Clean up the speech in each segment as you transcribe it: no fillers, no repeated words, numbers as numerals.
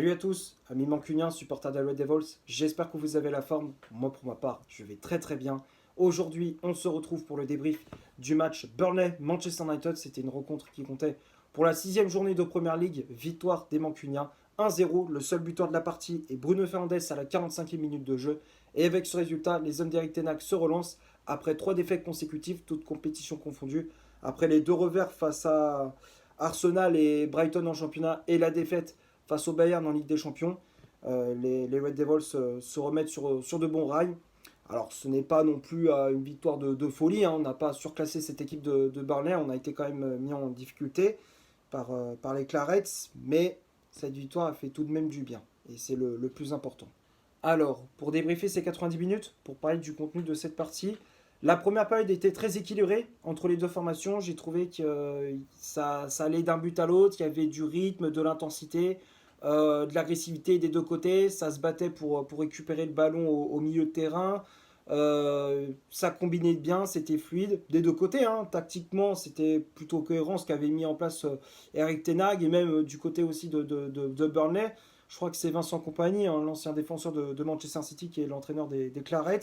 Salut à tous, amis mancuniens, supporters des Red Devils, j'espère que vous avez la forme. Moi pour ma part, je vais très très bien. Aujourd'hui, on se retrouve pour le débrief du match Burnley-Manchester United. C'était une rencontre qui comptait pour la 6e journée de Première League. Victoire des mancuniens, 1-0. Le seul buteur de la partie est Bruno Fernandes à la 45e minute de jeu. Et avec ce résultat, les hommes d'Eric Ten Hag se relancent après 3 défaites consécutives, toutes compétitions confondues. Après les 2 revers face à Arsenal et Brighton en championnat et la défaite face au Bayern en Ligue des Champions, les Red Devils se remettent sur de bons rails. Alors ce n'est pas non plus une victoire de folie, hein. On n'a pas surclassé cette équipe de Burnley, on a été quand même mis en difficulté par les Clarets, mais cette victoire a fait tout de même du bien, et c'est le plus important. Alors, pour débriefer ces 90 minutes, pour parler du contenu de cette partie, la première période était très équilibrée entre les deux formations. J'ai trouvé que ça allait d'un but à l'autre, il y avait du rythme, de l'intensité, de l'agressivité des deux côtés. Ça se battait pour récupérer le ballon au milieu de terrain. Ça combinait bien, c'était fluide des deux côtés, hein. Tactiquement, c'était plutôt cohérent ce qu'avait mis en place Eric Ten Hag et même du côté aussi de Burnley. Je crois que c'est Vincent Kompany, hein, l'ancien défenseur de Manchester City, qui est l'entraîneur des Clarets.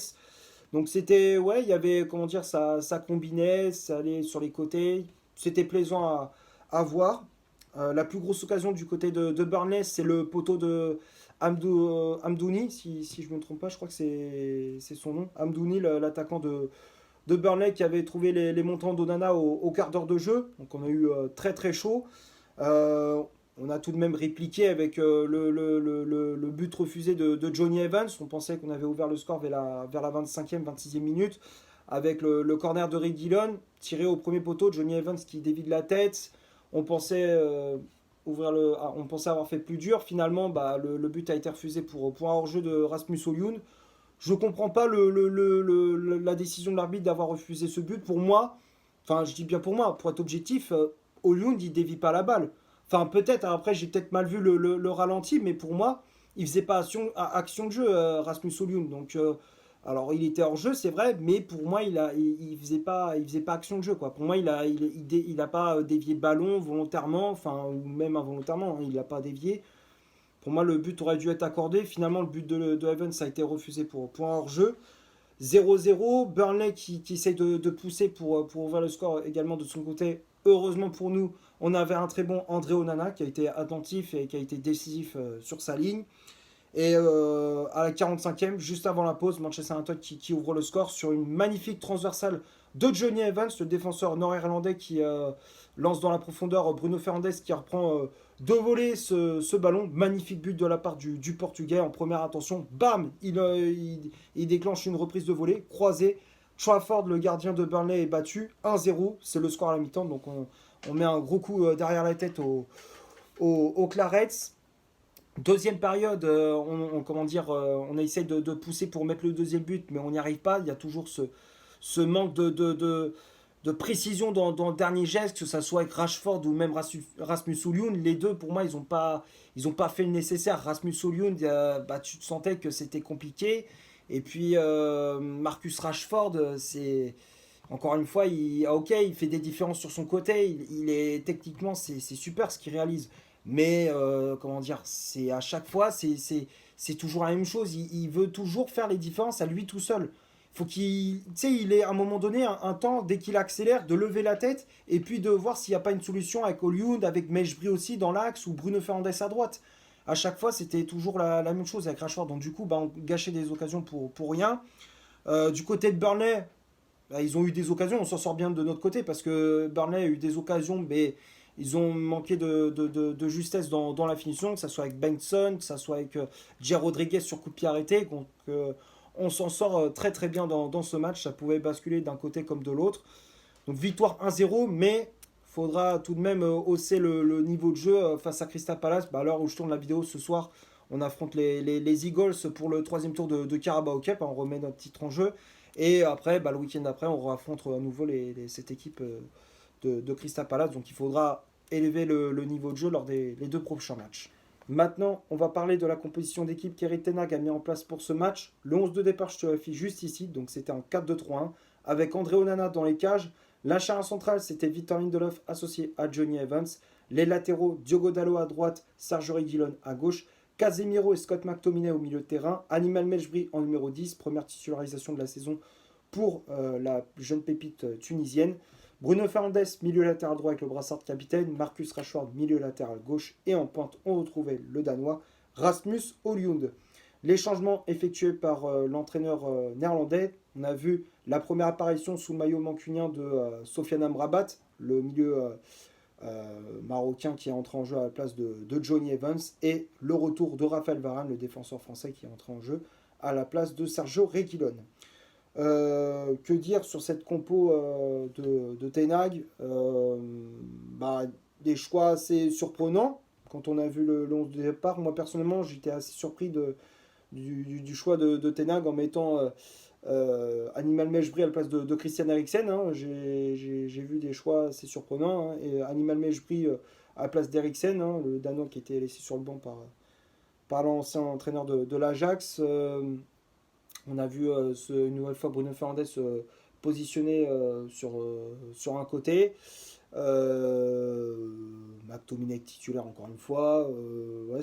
Donc c'était, ouais, il y avait, comment dire, ça combinait, ça allait sur les côtés. C'était plaisant à voir. La plus grosse occasion du côté de Burnley, c'est le poteau de Amdouni, si je ne me trompe pas, je crois que c'est son nom. Amdouni, l'attaquant de Burnley, qui avait trouvé les montants d'Onana au quart d'heure de jeu. Donc on a eu très très chaud. Euh, on a tout de même répliqué avec le but refusé de Johnny Evans. On pensait qu'on avait ouvert le score vers la 25e, 26e minute avec le corner de Reguilon tiré au premier poteau. Johnny Evans qui dévie de la tête. On pensait, on pensait avoir fait plus dur. Finalement, le but a été refusé pour un hors-jeu de Rasmus Højlund. Je ne comprends pas la décision de l'arbitre d'avoir refusé ce but. Pour moi, enfin je dis bien pour moi, pour être objectif, Højlund il dévie pas la balle. Enfin peut-être, après j'ai peut-être mal vu le ralenti, mais pour moi, il faisait pas action de jeu, Rasmus Højlund. Donc alors il était hors jeu, c'est vrai, mais pour moi il faisait pas action de jeu quoi. Pour moi il a pas dévié le ballon volontairement, enfin ou même involontairement, hein, il l'a pas dévié. Pour moi, le but aurait dû être accordé. Finalement, le but de Evans a été refusé pour un hors-jeu. 0-0. Burnley qui essaye de pousser pour ouvrir le score également de son côté. Heureusement pour nous, on avait un très bon André Onana qui a été attentif et qui a été décisif sur sa ligne. Et à la 45e, juste avant la pause, Manchester United qui ouvre le score sur une magnifique transversale de Johnny Evans, le défenseur nord-irlandais qui lance dans la profondeur Bruno Fernandes qui reprend de voler ce ballon. Magnifique but de la part du Portugais en première intention. Bam, il déclenche une reprise de volée croisée. Trafford, le gardien de Burnley, est battu 1-0. C'est le score à la mi-temps, donc on met un gros coup derrière la tête aux Clarets. Deuxième période, comment dire, on essaye de pousser pour mettre le deuxième but, mais on n'y arrive pas. Il y a toujours ce manque de précision dans le dernier geste, que ce soit avec Rashford ou même Rasmus Højlund. Les deux, pour moi, ils ont pas fait le nécessaire. Rasmus Højlund, tu te sentais que c'était compliqué. Et puis Marcus Rashford, c'est encore une fois, il fait des différences sur son côté. Il est techniquement, c'est super ce qu'il réalise. Mais comment dire, c'est à chaque fois, c'est toujours la même chose. Il veut toujours faire les différences à lui tout seul. Faut qu'il, tu sais, il est à un moment donné un temps dès qu'il accélère de lever la tête et puis de voir s'il n'y a pas une solution avec Højlund, avec Mejbri aussi dans l'axe ou Bruno Fernandes à droite. À chaque fois, c'était toujours la même chose avec Rashford. Donc du coup, on gâchait des occasions pour rien. Du côté de Burnley, ils ont eu des occasions, on s'en sort bien de notre côté parce que Burnley a eu des occasions, mais ils ont manqué de justesse dans la finition, que ce soit avec Benson, que ce soit avec Jay Rodriguez sur coup de pied arrêté. Donc on s'en sort très très bien dans ce match, ça pouvait basculer d'un côté comme de l'autre. Donc victoire 1-0, mais il faudra tout de même hausser le niveau de jeu face à Crystal Palace. À l'heure où je tourne la vidéo ce soir, on affronte les Eagles pour le troisième tour de Carabao Cup, on remet notre titre en jeu. Et après, le week-end après, on affronte à nouveau cette équipe de Crystal Palace. Donc il faudra élever le niveau de jeu lors des deux prochains matchs. Maintenant, on va parler de la composition d'équipe qu'Eric Ten Hag a mis en place pour ce match. Le 11 de départ, je te l'affiche juste ici. Donc c'était en 4-2-3-1 avec André Onana dans les cages. La charnière centrale, c'était Victor Lindelof associé à Johnny Evans. Les latéraux, Diogo Dalot à droite, Sergio Reguilon à gauche. Casemiro et Scott McTominay au milieu de terrain. Animal Mejbri en numéro 10, première titularisation de la saison pour la jeune pépite tunisienne. Bruno Fernandes, milieu latéral droit avec le brassard de capitaine. Marcus Rashford, milieu latéral gauche. Et en pointe, on retrouvait le Danois Rasmus Højlund. Les changements effectués par l'entraîneur néerlandais. On a vu la première apparition sous le maillot mancunien de Sofiane Amrabat, le milieu marocain qui est entré en jeu à la place de Johnny Evans. Et le retour de Raphaël Varane, le défenseur français qui est entré en jeu à la place de Sergio Reguilón. Que dire sur cette compo de Ten Hag, des choix assez surprenants quand on a vu le 11 de départ. Moi personnellement j'étais assez surpris du choix de Ten Hag en mettant Animal Mejbri à la place de Christian Eriksen. Hein. J'ai vu des choix assez surprenants. Hein. Et Animal Mejbri à la place d'Eriksen, hein, le Danois qui était laissé sur le banc par l'ancien entraîneur de l'Ajax. On a vu une nouvelle fois Bruno Fernandes positionner sur un côté. McTominay titulaire encore une fois. Ouais,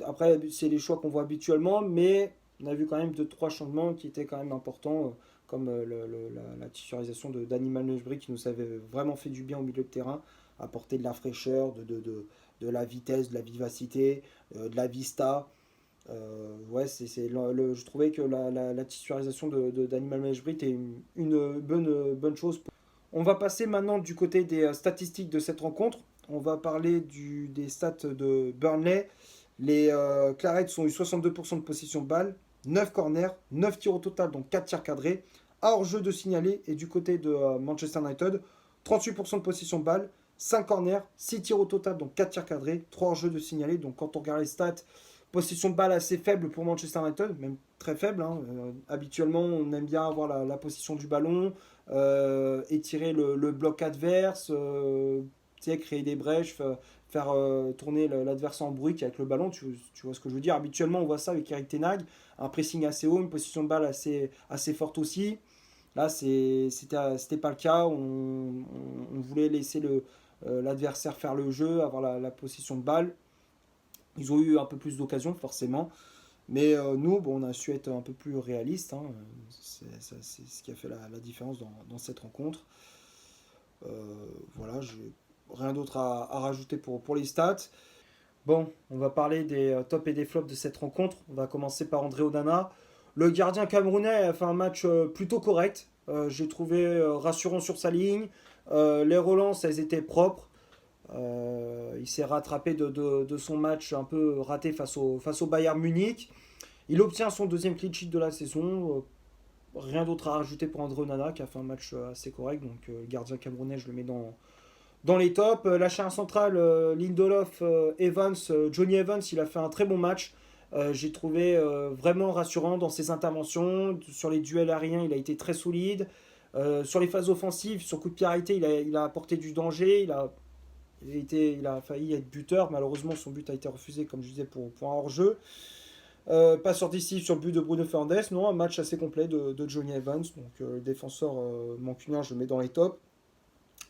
après, c'est les choix qu'on voit habituellement, mais on a vu quand même 2-3 changements qui étaient quand même importants, comme la titularisation d'Animal Mejbri qui nous avait vraiment fait du bien au milieu de terrain, apporter de la fraîcheur, de la vitesse, de la vivacité, de la vista. Ouais, je trouvais que la titularisation d'Animal Mejbri était une bonne chose. On va passer maintenant du côté des statistiques de cette rencontre. On va parler des stats de Burnley. Les Clarets ont eu 62% de possession de balle, 9 corners, 9 tirs au total, donc 4 tirs cadrés. Hors-jeu de signaler. Et du côté de Manchester United, 38% de possession de balle, 5 corners, 6 tirs au total, donc 4 tirs cadrés, 3 hors-jeu de signaler. Donc quand on regarde les stats, possession de balle assez faible pour Manchester United, même très faible. Hein. Habituellement, on aime bien avoir la possession du ballon, étirer le bloc adverse, créer des brèches, faire tourner l'adversaire en bruit avec le ballon. Tu vois ce que je veux dire. Habituellement, on voit ça avec Erik Ten Hag, un pressing assez haut, une possession de balle assez forte aussi. Là, c'était pas le cas. On voulait laisser l'adversaire faire le jeu, avoir la possession de balle. Ils ont eu un peu plus d'occasions, forcément. Mais nous, on a su être un peu plus réaliste. Hein. C'est ce qui a fait la différence dans cette rencontre. Voilà, j'ai rien d'autre à rajouter pour les stats. Bon, on va parler des tops et des flops de cette rencontre. On va commencer par André Onana. Le gardien camerounais a fait un match plutôt correct. J'ai trouvé rassurant sur sa ligne. Les relances, elles étaient propres. Il s'est rattrapé de son match un peu raté face au Bayern Munich. Il obtient son deuxième clean sheet de la saison. Rien d'autre à rajouter pour André Onana qui a fait un match assez correct. Donc le gardien camerounais, je le mets dans les tops. La charnière centrale, Lindelof, Evans, Johnny Evans, il a fait un très bon match. J'ai trouvé vraiment rassurant dans ses interventions. Sur les duels aériens, il a été très solide. Sur les phases offensives, sur coup de pied arrêté, il a apporté du danger. Il a failli être buteur. Malheureusement, son but a été refusé, comme je disais, pour un hors-jeu. Passeur décisif sur le but de Bruno Fernandes. Non, un match assez complet de Johnny Evans. Donc, le défenseur mancunien, je le mets dans les tops.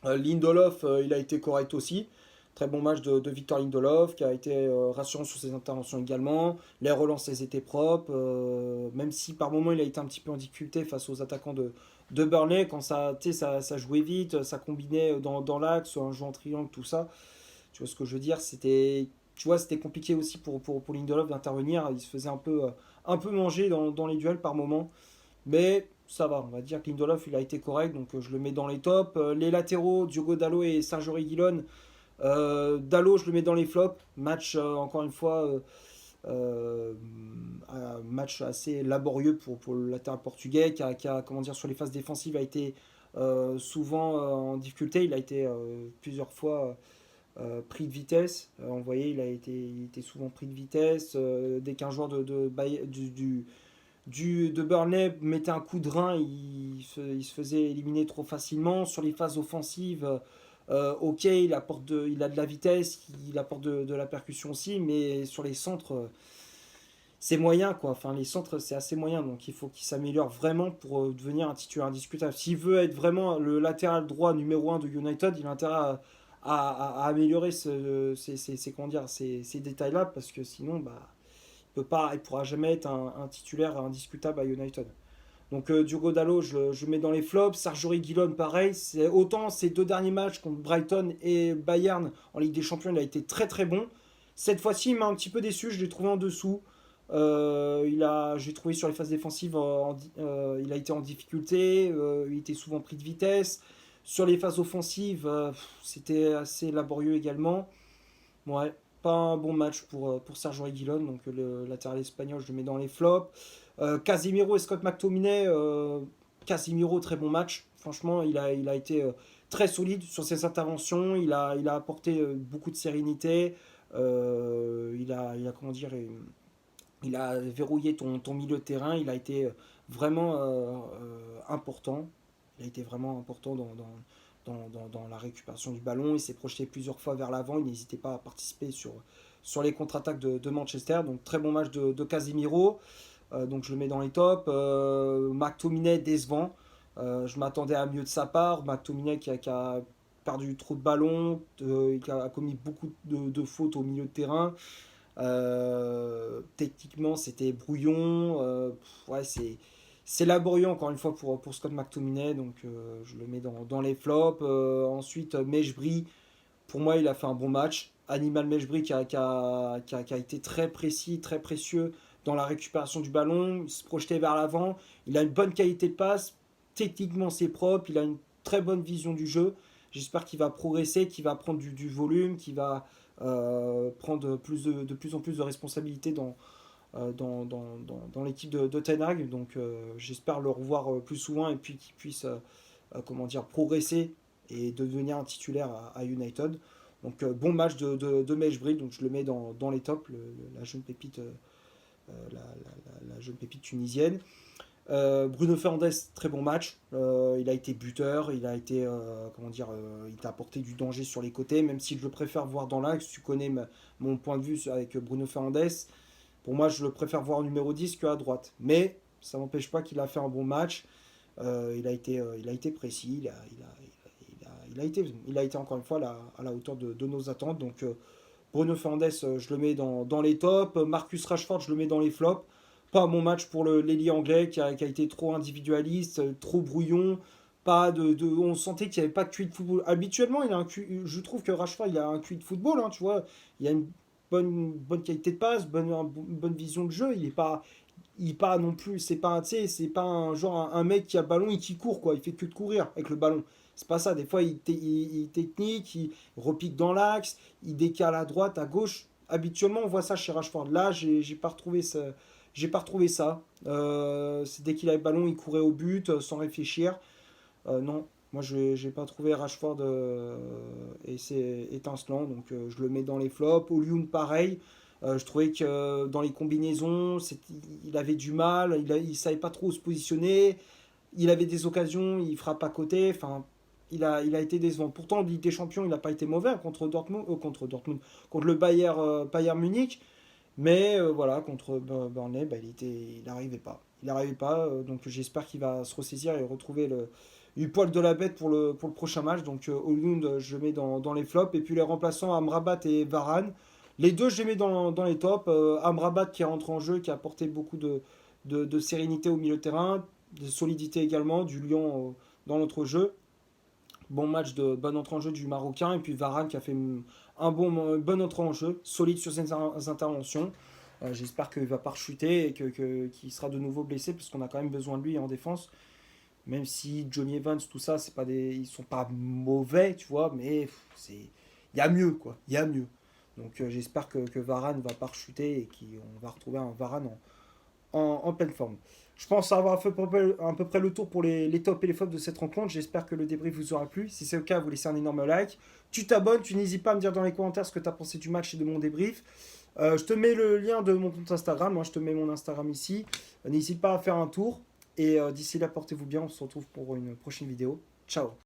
Lindelof, il a été correct aussi. Très bon match de Victor Lindelof, qui a été rassurant sur ses interventions également. Les relances, elles étaient propres. Même si par moments, il a été un petit peu en difficulté face aux attaquants de Burnley. Quand ça jouait vite, ça combinait dans l'axe, un jeu en triangle, tout ça. Tu vois ce que je veux dire, c'était compliqué aussi pour Lindelof d'intervenir. Il se faisait un peu manger dans les duels par moment. Mais ça va, on va dire que Lindelof, il a été correct, donc je le mets dans les tops. Les latéraux, Diogo Dalot et Sergio Reguilón. Dalot, je le mets dans les flops. Match, encore une fois, un match assez laborieux pour le latéral portugais qui a, comment dire, sur les phases défensives a été souvent en difficulté. Il a été plusieurs fois pris de vitesse. On voyait, il était souvent pris de vitesse. Dès qu'un joueur de Burnley mettait un coup de rein, il se faisait éliminer trop facilement. Sur les phases offensives, ok, il a de la vitesse, il apporte de la percussion aussi, mais sur les centres, c'est moyen, quoi. Enfin, les centres, c'est assez moyen, donc il faut qu'il s'améliore vraiment pour devenir un titulaire indiscutable. S'il veut être vraiment le latéral droit numéro 1 de United, il a intérêt à améliorer comment dire, ces détails-là, parce que sinon, bah, il pourra jamais être un titulaire indiscutable à United. Donc Diogo Dalot, je le mets dans les flops. Sergio Reguilón, pareil. Autant ces 2 derniers matchs contre Brighton et Bayern en Ligue des Champions, il a été très très bon. Cette fois-ci, il m'a un petit peu déçu. Je l'ai trouvé en dessous. J'ai trouvé sur les phases défensives, il a été en difficulté. Il était souvent pris de vitesse. Sur les phases offensives, c'était assez laborieux également. Ouais, pas un bon match pour Sergio Reguilón, donc le latéral espagnol, je le mets dans les flops. Casemiro et Scott McTominay, Casemiro, très bon match. Franchement, il a été très solide sur ses interventions. Il a apporté beaucoup de sérénité. Comment dire, il a verrouillé ton milieu de terrain. Il a été vraiment important. Il a été vraiment important dans la récupération du ballon. Il s'est projeté plusieurs fois vers l'avant. Il n'hésitait pas à participer sur les contre-attaques de Manchester. Donc très bon match de Casemiro. Donc je le mets dans les tops. McTominay décevant. Je m'attendais à mieux de sa part. McTominay qui a perdu trop de ballons, qui a commis beaucoup de fautes au milieu de terrain. Techniquement, c'était brouillon. Ouais, c'est laborieux encore une fois pour Scott McTominay, donc je le mets dans les flops. Ensuite, Mejbri, pour moi, il a fait un bon match. Animal Mejbri qui a été très précis, très précieux dans la récupération du ballon. Il se projetait vers l'avant. Il a une bonne qualité de passe. Techniquement, c'est propre. Il a une très bonne vision du jeu. J'espère qu'il va progresser, qu'il va prendre du volume, qu'il va prendre de plus en plus de responsabilités dans l'équipe de Ten Hag. Donc j'espère le revoir plus souvent et puis qu'il puisse comment dire, progresser et devenir un titulaire à United. Donc bon match de Mejbri, donc je le mets dans les tops, la jeune pépite, la jeune pépite tunisienne. Bruno Fernandes, très bon match. Il a été buteur, il a été, comment dire, il t'a apporté du danger sur les côtés, même si je le préfère voir dans l'axe. Tu connais mon point de vue avec Bruno Fernandes. Pour moi, je le préfère voir numéro 10 qu'à droite. Mais ça n'empêche pas qu'il a fait un bon match. Il a été précis, il a été encore une fois à la hauteur de nos attentes. Donc Bruno Fernandes, je le mets dans les tops. Marcus Rashford, je le mets dans les flops. Pas un bon match pour l'ailier anglais qui a été trop individualiste, trop brouillon. On sentait qu'il n'y avait pas de QI de football. Habituellement, je trouve que Rashford il a un QI de football, hein, tu vois. Il a une bonne qualité de passe, bonne vision de jeu. Il est pas non plus, c'est pas un genre un mec qui a le ballon et qui court quoi. Il fait que de courir avec le ballon. C'est pas ça. Des fois, il technique, il repique dans l'axe, il décale à droite, à gauche. Habituellement, on voit ça chez Rashford. Là, j'ai pas retrouvé ça. J'ai pas retrouvé ça. Dès qu'il avait le ballon, il courait au but sans réfléchir. Non, moi je n'ai pas trouvé Rashford et c'est étincelant, donc je le mets dans les flops. Olioun, pareil. Je trouvais que dans les combinaisons, il avait du mal, il savait pas trop où se positionner. Il avait des occasions, il frappe à côté. Enfin, il a été décevant. Pourtant, en Ligue des Champions, il n'a pas été mauvais contre le Bayern Munich. Mais voilà, contre Burnley, bah, il n'arrivait pas. Il n'arrivait pas, donc j'espère qu'il va se ressaisir et retrouver le poil de la bête pour le prochain match. Donc Højlund, je le mets dans les flops. Et puis les remplaçants, Amrabat et Varane. Les deux, je les mets dans les tops. Amrabat qui rentre en jeu, qui a apporté beaucoup de sérénité au milieu de terrain, de solidité également, du lion dans notre jeu. Bon match de bonne entrée en jeu du Marocain. Et puis Varane qui a fait bonne entrée en jeu, solide sur ses interventions. J'espère qu'il ne va pas rechuter et qu'il sera de nouveau blessé parce qu'on a quand même besoin de lui en défense. Même si Johnny Evans, tout ça, ils sont pas mauvais, tu vois, mais il y a mieux, quoi. Il y a mieux. Donc j'espère que Varane ne va pas rechuter et qu'on va retrouver un Varane en pleine forme. Je pense avoir fait à peu près le tour pour les tops et les flops de cette rencontre. J'espère que le débrief vous aura plu. Si c'est le cas, vous laissez un énorme like. Tu t'abonnes, tu n'hésites pas à me dire dans les commentaires ce que tu as pensé du match et de mon débrief. Je te mets le lien de mon compte Instagram. Moi, je te mets mon Instagram ici. N'hésite pas à faire un tour. Et d'ici là, portez-vous bien. On se retrouve pour une prochaine vidéo. Ciao.